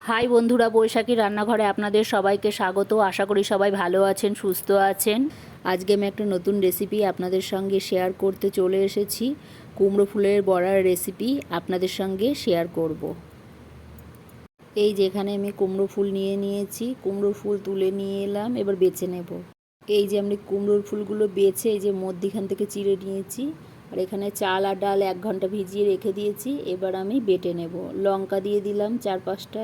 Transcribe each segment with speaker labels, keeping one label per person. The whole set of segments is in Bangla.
Speaker 1: হাই বন্ধুরা, বৈশাখী রান্নাঘরে আপনাদের সবাইকে স্বাগত। আশা করি সবাই ভালো আছেন, সুস্থ আছেন। আজকে আমি একটা নতুন রেসিপি আপনাদের সঙ্গে শেয়ার করতে চলে এসেছি। কুমড়ো ফুলের বড়ার রেসিপি আপনাদের সঙ্গে শেয়ার করব। এই যেখানে আমি কুমড়ো ফুল নিয়ে নিয়েছি, কুমড়োর ফুল তুলে নিয়ে এলাম, এবার বেছে নেব। এই যে আমি কুমড়োর ফুলগুলো বেছে এই যে মধ্যিখান থেকে চিড়ে নিয়েছি, আর এখানে চাল আর ডাল 1 ঘন্টা ভিজিয়ে রেখে দিয়েছি। এবার আমি বেটে নেব। লঙ্কা দিয়ে দিলাম 4-5টা,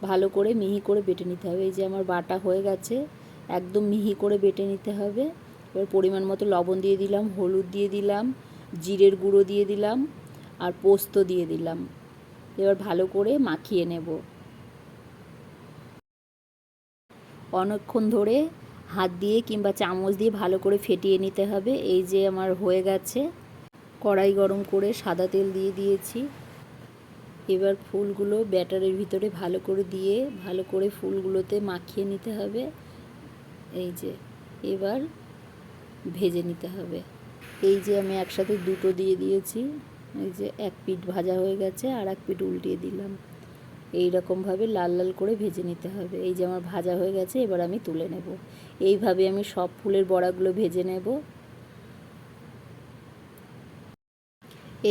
Speaker 1: ভালো করে মিহি করে বেটে নিতে হবে। এই যে আমার বাটা হয়ে গেছে, একদম মিহি করে বেটে নিতে হবে। এবার পরিমাণ মতো লবণ দিয়ে দিলাম, হলুদ দিয়ে দিলাম, জিরের গুঁড়ো দিয়ে দিলাম, আর পোস্ত দিয়ে দিলাম। এবার ভালো করে মাখিয়ে নেব। অনেকক্ষণ ধরে হাত দিয়ে কিংবা চামচ দিয়ে ভালো করে ফেটিয়ে নিতে হবে। এই যে আমার হয়ে গেছে। কড়াই গরম করে সাদা তেল দিয়ে দিয়েছি। এবার ফুলগুলো ব্যাটারের ভিতরে ভালো করে দিয়ে ভালো করে ফুলগুলোতে মাখিয়ে নিতে হবে। এই যে এবার ভেজে নিতে হবে। এই যে আমি একসাথে দুটো দিয়ে দিয়েছি। এই যে এক পিঠ ভাজা হয়ে গেছে, আর এক পিঠ উল্টিয়ে দিলাম। এই রকমভাবে লাল লাল করে ভেজে নিতে হবে। এই যে আমার ভাজা হয়ে গেছে, এবার আমি তুলে নেব। এইভাবে আমি সব ফুলের বড়াগুলো ভেজে নেব।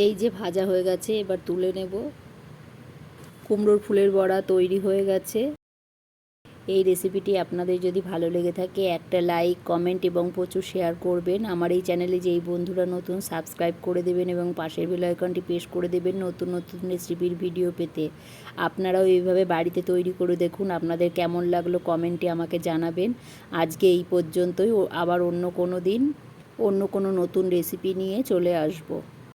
Speaker 1: এই যে ভাজা হয়ে গেছে, এবার তুলে নেব। কুমড়োর ফুলের বড়া তৈরি হয়ে গেছে। এই রেসিপিটি আপনাদের যদি ভালো লেগে থাকে একটা লাইক, কমেন্ট এবং প্রচুর শেয়ার করবেন। আমার এই চ্যানেলে যেই বন্ধুরা নতুন, সাবস্ক্রাইব করে দেবেন এবং পাশের বেল আইকনটি প্রেস করে দেবেন নতুন নতুন রেসিপির ভিডিও পেতে। আপনারাও এইভাবে বাড়িতে তৈরি করে দেখুন, আপনাদের কেমন লাগলো কমেন্টে আমাকে জানাবেন। আজকে এই পর্যন্তই, আবার অন্য কোনো দিন অন্য কোনো নতুন রেসিপি নিয়ে চলে আসবো।